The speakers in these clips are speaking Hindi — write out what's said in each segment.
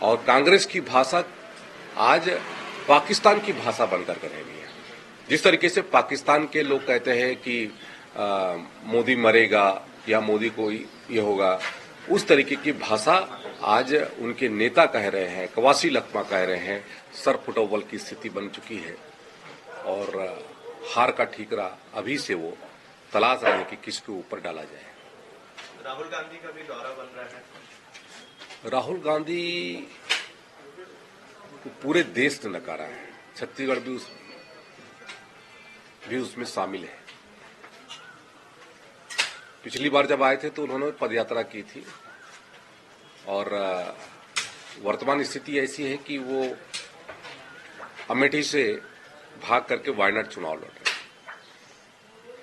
और कांग्रेस की भाषा आज पाकिस्तान की भाषा बनकर के रह गई है। जिस तरीके से पाकिस्तान के लोग कहते हैं कि मोदी मरेगा या मोदी को ये होगा, उस तरीके की भाषा आज उनके नेता कह रहे हैं, कवासी लखमा कह रहे हैं। सर फुटोबल की स्थिति बन चुकी है और हार का ठीकरा अभी से वो तलाश रहे हैं कि किसके ऊपर डाला जाए। राहुल गांधी का भी दौरा बन रहा है। राहुल गांधी को पूरे देश ने नकारा है, छत्तीसगढ़ भी उसमें शामिल है। पिछली बार जब आए थे तो उन्होंने पदयात्रा की थी और वर्तमान स्थिति ऐसी है कि वो अमेठी से भाग करके वायनाड चुनाव लड़ रहे हैं।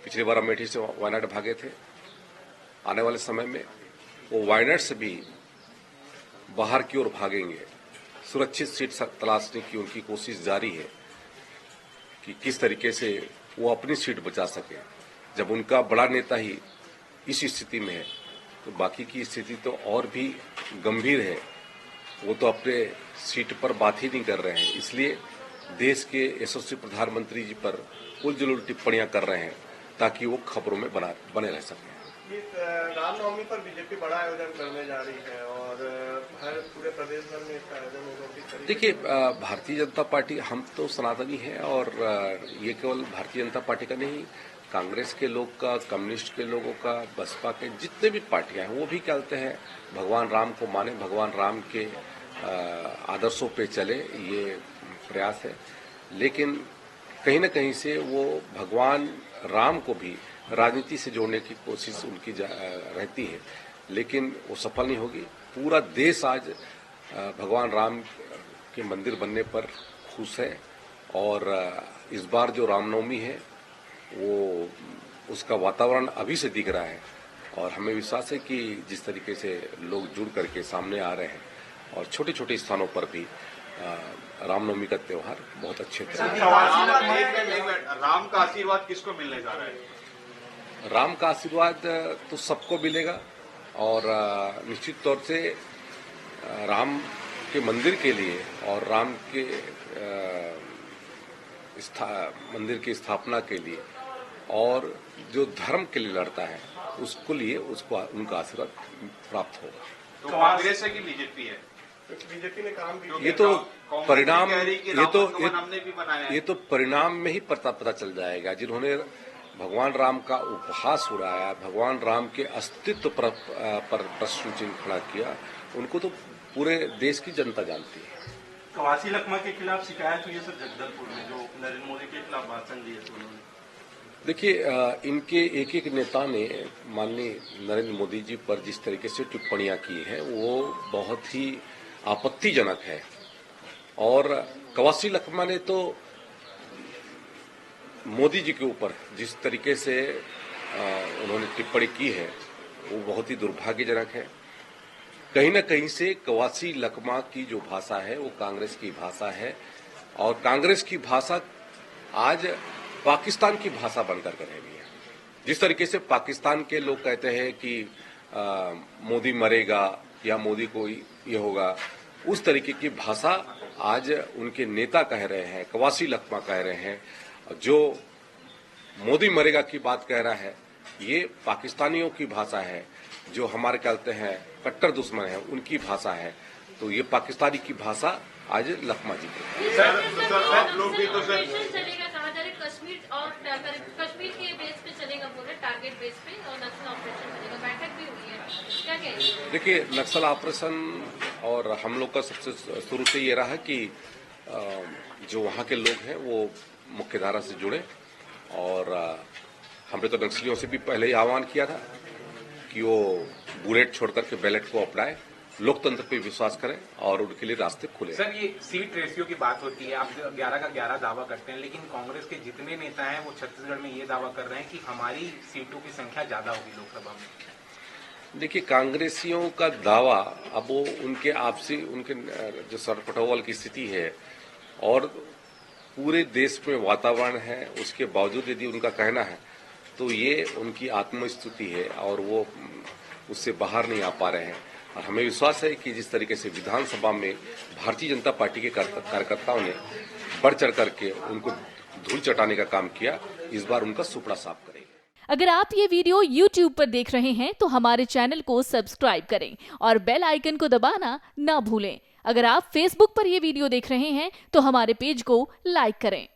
पिछली बार अमेठी से वायनाड भागे थे। आने वाले समय में वो वायनाड से भी बाहर की ओर भागेंगे। सुरक्षित सीट तलाशने की उनकी कोशिश जारी है कि किस तरीके से वो अपनी सीट बचा सके। जब उनका बड़ा नेता ही इस स्थिति में है तो बाकी की स्थिति तो और भी गंभीर है। वो तो अपने सीट पर बात ही नहीं कर रहे हैं, इसलिए देश के यशस्वी प्रधानमंत्री जी पर उलझुल टिप्पणियां कर रहे हैं ताकि वो खबरों में बने रह सकें। रामनवमी पर बीजेपी बड़ा आयोजन करने जा रही है और हर पूरे प्रदेश भर में इसका आयोजन होगा। देखिए, भारतीय जनता पार्टी, हम तो सनातनी हैं और ये केवल भारतीय जनता पार्टी का नहीं, कांग्रेस के लोग का, कम्युनिस्ट के लोगों का, बसपा के जितने भी पार्टियां हैं वो भी कहते हैं भगवान राम को माने, भगवान राम के आदर्शों पे चले, ये प्रयास है। लेकिन कहीं न कहीं से वो भगवान राम को भी राजनीति से जोड़ने की कोशिश उनकी रहती है, लेकिन वो सफल नहीं होगी। पूरा देश आज भगवान राम के मंदिर बनने पर खुश है और इस बार जो रामनवमी है वो उसका वातावरण अभी से दिख रहा है और हमें विश्वास है कि जिस तरीके से लोग जुड़ करके सामने आ रहे हैं और छोटे छोटे स्थानों पर भी रामनवमी का त्योहार बहुत अच्छे तरह। राम का आशीर्वाद किसको मिलने जा रहा है? राम का आशीर्वाद तो सबको मिलेगा और निश्चित तौर से राम के मंदिर के लिए और राम के मंदिर की स्थापना के लिए और जो धर्म के लिए लड़ता है उसको लिए उसको उनका आशीर्वाद प्राप्त होगा। तो कांग्रेस है कि बीजेपी है? बीजेपी ने काम किया। ये तो परिणाम, ये तो परिणाम में ही पता चल जाएगा। जिन्होंने भगवान राम का उपहास उड़ाया, भगवान राम के अस्तित्व पर प्रश्न चिन्ह खड़ा किया, उनको तो पूरे देश की जनता जानती है। कवासी लखमा के खिलाफ शिकायत हुई है सर जगदलपुर में, जो नरेंद्र मोदी के खिलाफ भाषण दिए थे उन्होंने। देखिए, इनके एक एक नेता ने माननीय नरेंद्र मोदी जी पर जिस तरीके से टिप्पणियां की हैं वो बहुत ही आपत्तिजनक है और कवासी लखमा ने तो मोदी जी के ऊपर जिस तरीके से उन्होंने टिप्पणी की है वो बहुत ही दुर्भाग्यजनक है। कहीं न कहीं से कवासी लखमा की जो भाषा है वो कांग्रेस की भाषा है और कांग्रेस की भाषा आज पाकिस्तान की भाषा बनकर के रह गई है। जिस तरीके से पाकिस्तान के लोग कहते हैं कि मोदी मरेगा या मोदी को ये होगा, उस तरीके की भाषा आज उनके नेता कह रहे हैं, कवासी लखमा कह रहे हैं। जो मोदी मरेगा की बात कह रहा है ये पाकिस्तानियों की भाषा है, जो हमारे कहते हैं कट्टर दुश्मन है उनकी भाषा है। तो ये पाकिस्तानी की भाषा आज लखमा जी की। कश्मीर के बेस पे चलेगा, बोले टारगेट बेस पे और नक्सल ऑपरेशन चलेगा, बैठक भी हुई है, क्या कहेंगे? देखिए, नक्सल ऑपरेशन और हम लोग का सबसे शुरू से ये रहा कि जो वहाँ के लोग हैं वो मुख्यधारा से जुड़े और हमने तो नक्सलियों से भी पहले ही आह्वान किया था कि वो बुलेट छोड़ करके बैलेट को अपनाएं, लोकतंत्र पे विश्वास करें और उनके लिए रास्ते खुले। सर, ये सीट रेशियो की बात होती है, आप 11 का 11 दावा करते हैं, लेकिन कांग्रेस के जितने नेता हैं वो छत्तीसगढ़ में ये दावा कर रहे हैं कि हमारी सीटों की संख्या ज्यादा होगी लोकसभा में। देखिए, कांग्रेसियों का दावा अब वो उनके आपसी उनके जो सरपटोवल की स्थिति है और पूरे देश में वातावरण है, उसके बावजूद यदि उनका कहना है तो ये उनकी आत्मस्तुति है और वो उससे बाहर नहीं आ पा रहे हैं। और हमें विश्वास है कि जिस तरीके से विधानसभा में भारतीय जनता पार्टी के कार्यकर्ताओं ने बढ़ चढ़ करके उनको धूल चटाने का काम किया, इस बार उनका सुपड़ा साफ करेंगे। अगर आप ये वीडियो YouTube पर देख रहे हैं तो हमारे चैनल को सब्सक्राइब करें और बेल आइकन को दबाना ना भूलें। अगर आप Facebook पर ये वीडियो देख रहे हैं तो हमारे पेज को लाइक करें।